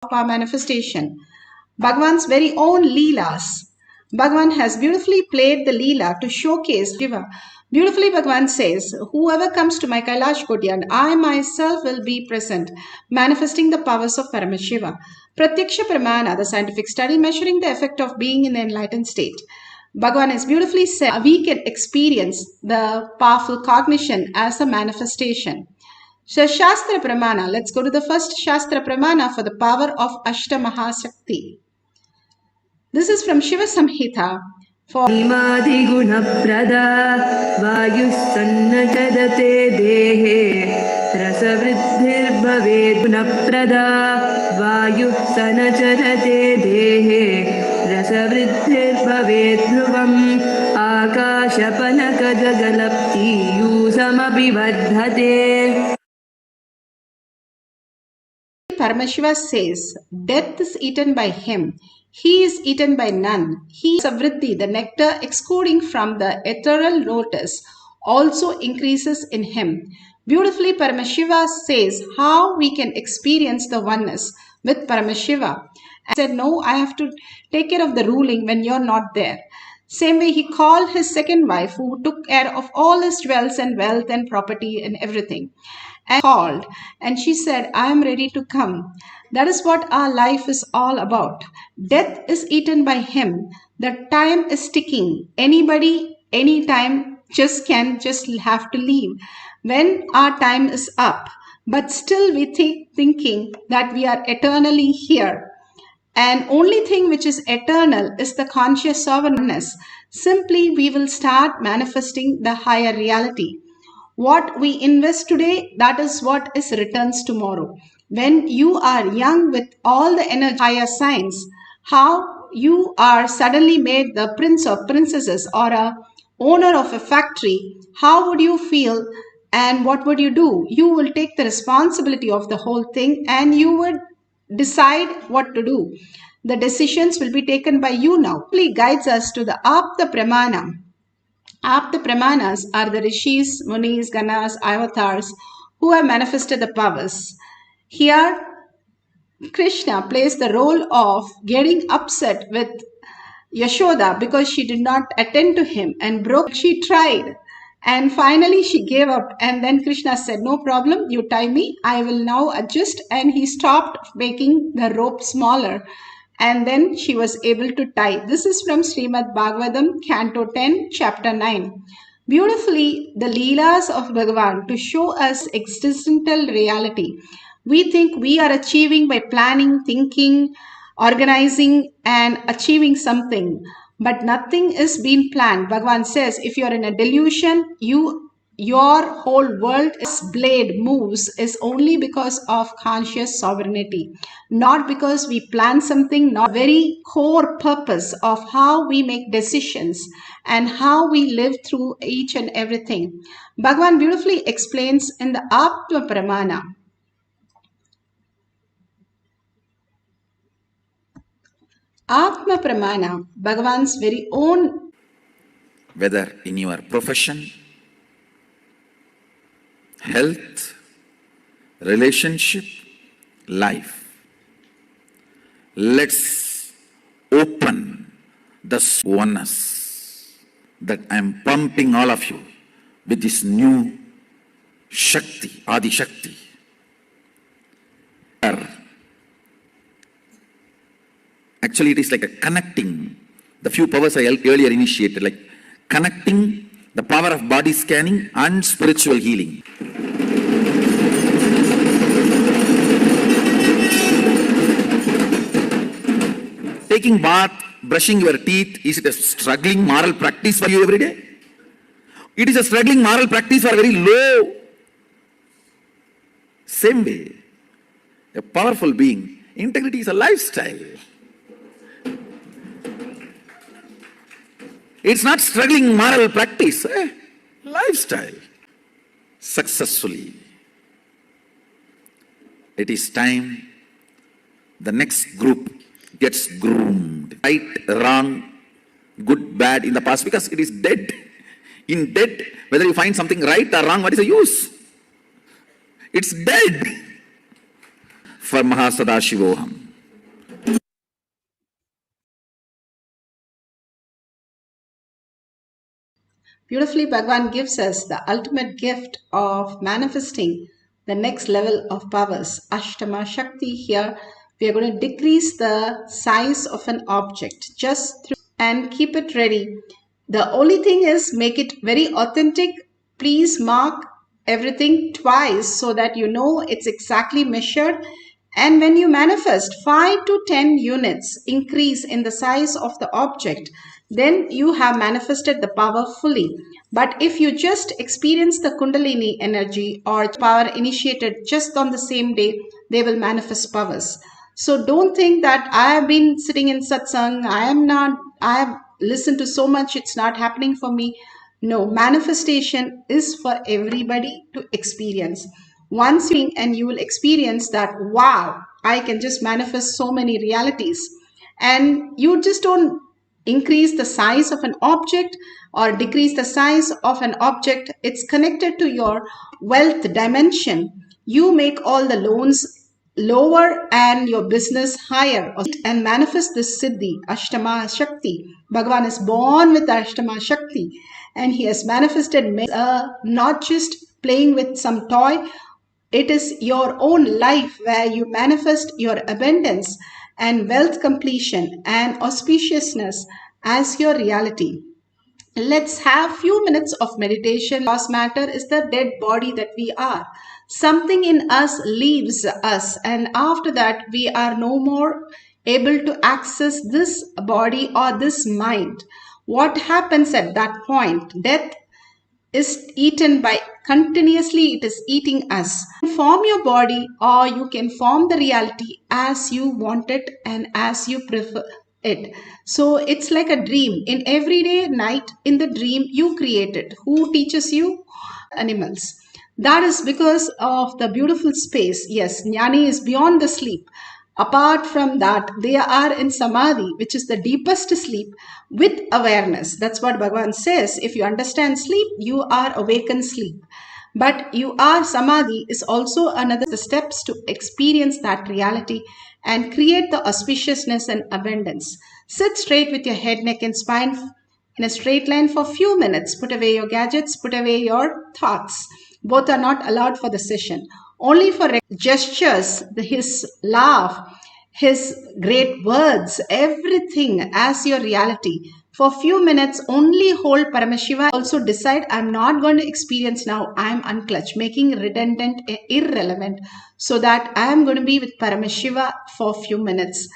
our manifestation. Bhagavan's very own Leelas. Bhagavan has beautifully played the Leela to showcase Shiva. Beautifully, Bhagavan says, whoever comes to my Kailash Kodyan, I myself will be present, manifesting the powers of Paramashiva. Pratyaksha Pramana, the scientific study measuring the effect of being in the enlightened state. Bhagavan has beautifully said we can experience the powerful cognition as a manifestation. So Shastra Pramana, let's go to the first Shastra Pramana for the power of Ashta Mahashakti. This is from Shiva Samhita. For Imadi Guna Prada Vayusannachadate Dehe Rasavriddhir Bhaved Guna Prada Vayusannachadate Dehe Rasavriddhir Bhaved Dhruvam Akashapanaka Jagalapti Yusamabhivadhate. Paramashiva says, death is eaten by him. He is eaten by none. He is savriddhi, the nectar exuding from the ethereal lotus, also increases in him. Beautifully, Paramashiva says how we can experience the oneness with Paramashiva. And said, no, I have to take care of the ruling when you're not there. Same way, he called his second wife, who took care of all his jewels and wealth and property and everything, and called, and she said, I am ready to come. That is what our life is all about. Death is eaten by him. The time is ticking. Anybody, anytime, just have to leave when our time is up. But still we thinking that we are eternally here. And only thing which is eternal is the conscious sovereignness. Simply we will start manifesting the higher reality. What we invest today, that is what is returns tomorrow. When you are young with all the energy, higher signs, how you are suddenly made the prince or princesses or a owner of a factory, how would you feel and what would you do? You will take the responsibility of the whole thing and you would decide what to do. The decisions will be taken by you now. It guides us to the Apta Pramana. Apta Pramanas are the rishis, munis, ganas, avatars who have manifested the powers. Here, Krishna plays the role of getting upset with Yashoda because she did not attend to him and broke. She tried and finally she gave up, and then Krishna said, no problem, you tie me, I will now adjust, and he stopped making the rope smaller. And then she was able to tie. This is from Srimad Bhagavatam, Canto 10, Chapter 9. Beautifully, the Leelas of Bhagavan to show us existential reality. We think we are achieving by planning, thinking, organizing, and achieving something. But nothing is being planned. Bhagavan says, if you are in a delusion, your whole world is blade moves is only because of conscious sovereignty, not because we plan something, not very core purpose of how we make decisions and how we live through each and everything. Bhagavan beautifully explains in the Atma Pramana. Atma Pramana, Bhagavan's very own. Whether in your profession, health, relationship, life, let's open the oneness that I am pumping all of you with this new Shakti, Adi Shakti. Actually, it is like a connecting the few powers I earlier initiated, like connecting the power of body scanning and spiritual healing. Taking bath, brushing your teeth, is it a struggling moral practice for you every day? It is a struggling moral practice for a very low. Same way, a powerful being, integrity is a lifestyle. It's not struggling moral practice, lifestyle. Successfully. It is time the next group gets groomed. Right, wrong, good, bad in the past, because it is dead. In dead, whether you find something right or wrong, what is the use? It's dead. For Mahasadashivoham. Beautifully, Bhagavan gives us the ultimate gift of manifesting the next level of powers. Ashtama Shakti here. We are going to decrease the size of an object just through and keep it ready. The only thing is make it very authentic. Please mark everything twice so that you know it's exactly measured. And when you manifest 5 to 10 units increase in the size of the object, then you have manifested the power fully. But if you just experience the Kundalini energy or power initiated just on the same day, they will manifest powers. So don't think that I have been sitting in satsang, I have listened to so much, it's not happening for me. No, manifestation is for everybody to experience. Once you and you will experience that, wow, I can just manifest so many realities. And you just don't increase the size of an object or decrease the size of an object. It's connected to your wealth dimension. You make all the loans lower and your business higher and manifest this Siddhi, Ashtama Shakti. Bhagavan is born with Ashtama Shakti and he has manifested not just playing with some toy. It is your own life where you manifest your abundance and wealth completion and auspiciousness as your reality. Let's have few minutes of meditation. Lost matter is the dead body that we are. Something in us leaves us, and after that we are no more able to access this body or this mind. What happens at that point? Death is eaten by continuously, it is eating us. Form your body or you can form the reality as you want it and as you prefer it. So it's like a dream. In everyday night in the dream you create it. Who teaches you? Animals. That is because of the beautiful space. Yes, jnani is beyond the sleep. Apart from that, they are in samadhi, which is the deepest sleep with awareness. That's what Bhagavan says. If you understand sleep, you are awakened sleep. But you are samadhi is also another the steps to experience that reality and create the auspiciousness and abundance. Sit straight with your head, neck and spine in a straight line for a few minutes. Put away your gadgets, put away your thoughts. Both are not allowed for the session. Only for gestures, his laugh, his great words, everything as your reality. For a few minutes, only hold Paramashiva. Also decide, I'm not going to experience now. I'm unclutched, making redundant, irrelevant, so that I am going to be with Paramashiva for a few minutes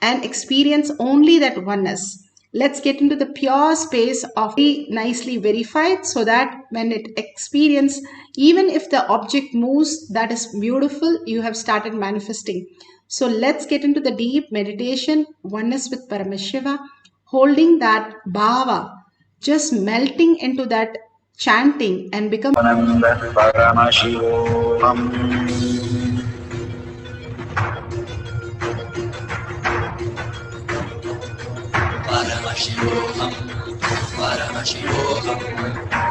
and experience only that oneness. Let's get into the pure space of be nicely verified so that when it experience, even if the object moves, that is beautiful, you have started manifesting. So let's get into the deep meditation, oneness with Paramashiva, holding that bhava, just melting into that chanting and become Paramashivoham.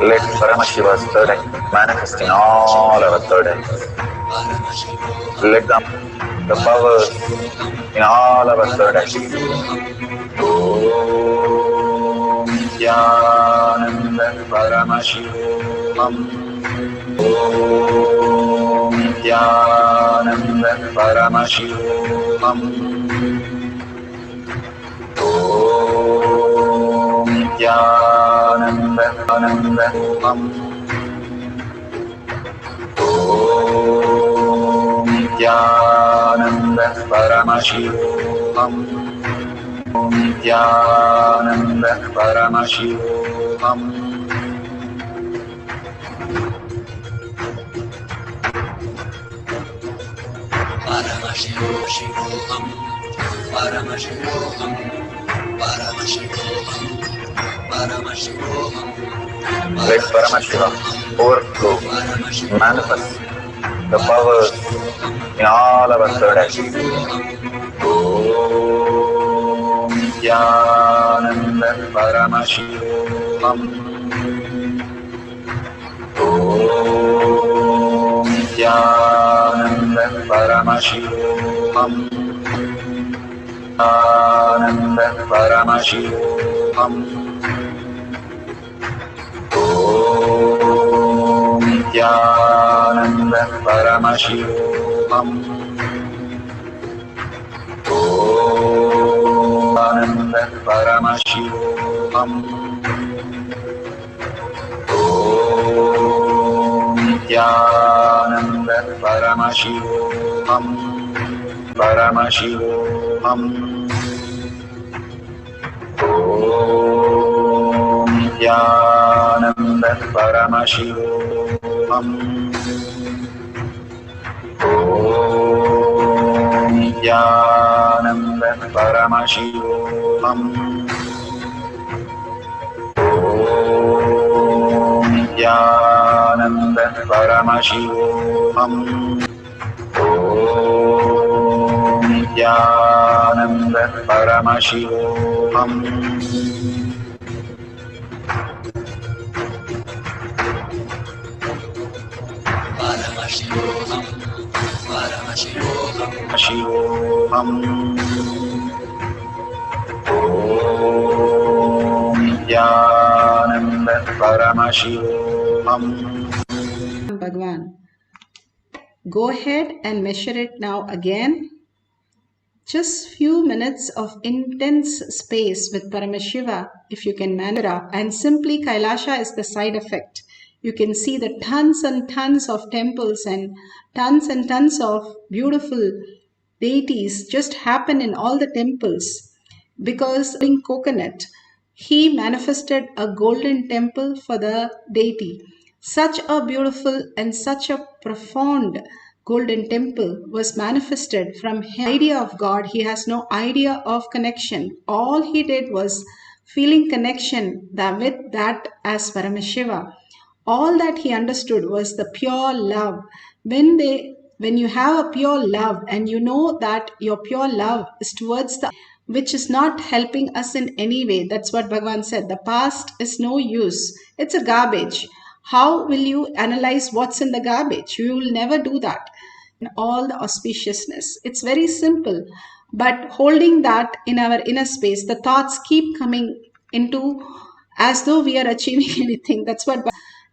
Let Paramashiva's third eye manifest in all our third eyes. Let the powers in all our third eyes. Om Nithyananda Paramashivam. Om Nithyananda Paramashivam. Om Nithyananda Paramashivam. Om Nithyananda Paramashivam. Om Nithyananda Paramashivoham. Paramashivoham. Paramashivoham. Paramashivoham. Paramashivoham. Let Paramashiva overflow, manifest the powers in all our third eyes. Om Nithyananda Paramashivam. Om Nithyananda Paramashivam. Nithyananda Paramashivam. Om Nithyananda Paramashivoham. Om Ananda Paramashivoham. Om Nithyananda Paramashivoham. Paramashivoham. Om Nithyananda Paramashivoham. Om Nithyananda Paramashivoham. Om Nithyananda Paramashivoham. Om Nithyananda Paramashivoham. Paramashivoham. Paramashivoham. Om Nithyananda Paramashivoham. Bhagwan. Go ahead and measure it now again. Just few minutes of intense space with Paramashiva, if you can manage, and simply Kailasha is the side effect. You can see the tons and tons of temples and tons of beautiful deities just happen in all the temples, because in coconut, he manifested a golden temple for the deity. Such a beautiful and such a profound golden temple was manifested from his idea of God. He has no idea of connection. All he did was feeling connection with that as Paramashiva. All that he understood was the pure love. When you have a pure love and you know that your pure love is towards the which is not helping us in any way. That's what Bhagavan said. The past is no use. It's a garbage. How will you analyze what's in the garbage? You will never do that. In all the auspiciousness. It's very simple. But holding that in our inner space, the thoughts keep coming into as though we are achieving anything. That's what.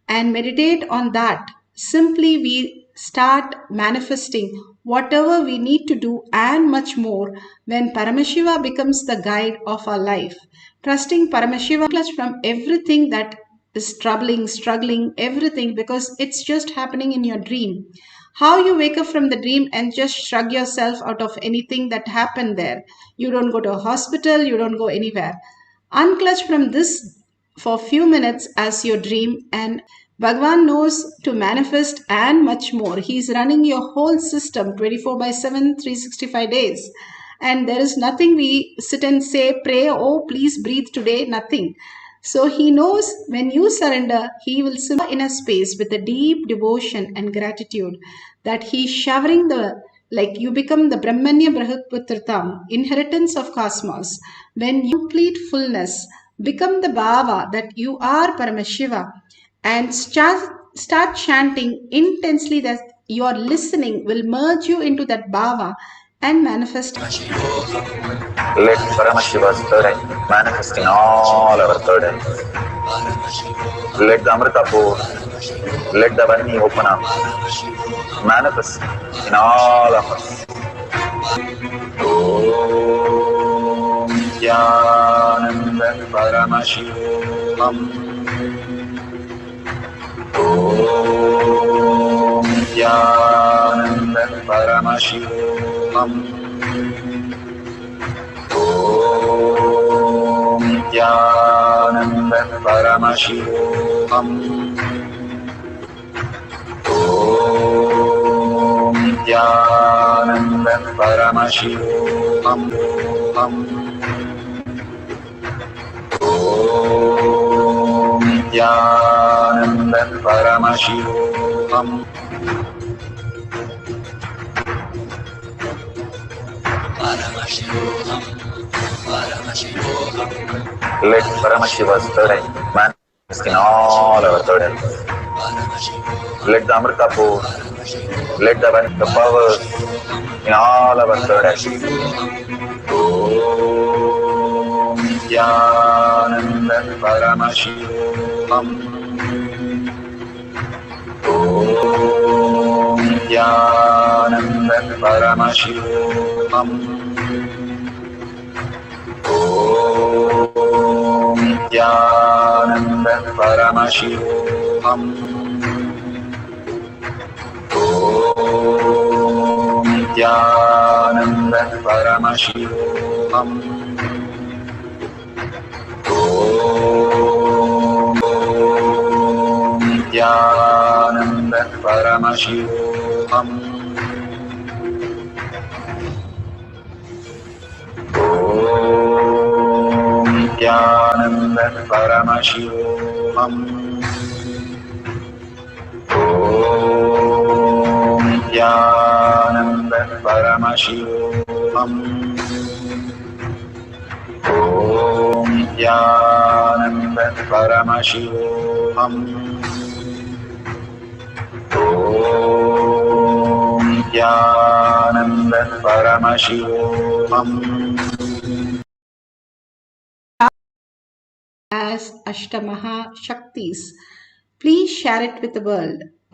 And meditate on that. Simply we start manifesting whatever we need to do and much more when Paramashiva becomes the guide of our life. Trusting Paramashiva from everything that is struggling, everything, because it's just happening in your dream. How you wake up from the dream and just shrug yourself out of anything that happened there. You don't go to a hospital, you don't go anywhere. Unclutch from this for a few minutes as your dream, and Bhagavan knows to manifest and much more. He is running your whole system 24/7, 365 days. And there is nothing we sit and say, pray, oh, please breathe today, nothing. So he knows when you surrender, he will simmer in a space with a deep devotion and gratitude that he is showering like you become the Brahmanya Brahutputratam, inheritance of cosmos. When you complete fullness, become the Bhava that you are Paramashiva, and start chanting intensely that your listening will merge you into that Bhava and manifest. Let Paramashiva's third eye manifest in all our third eyes. Let the Amrita pour, let the Vani open up, manifest in all of us. Om Nithyananda Paramashivoham. Om Nithyananda Paramashivoham. Om Nithyananda Paramashivoham. Om Nithyananda Paramashivoham. Om Nithyananda Paramashivoham. Paramashivoham. Paramashivoham. Let Paramashiva's third eye manifest in all our third eyes. Let the Amrita pour, let the powers in all our third eyes. Om Nithyananda Paramashivoham. Om Nithyananda Paramashivoham. Om Nithyananda Paramashivoham. Om Nithyananda Paramashivoham. Om Nithyananda Paramashivoham. Om Nithyananda Paramashivoham. Om Nithyananda Paramashivoham. Om Nithyananda Paramashivoham. Om Nithyananda Paramashivoham. As Ashtamaha Shaktis. Please share it with the world.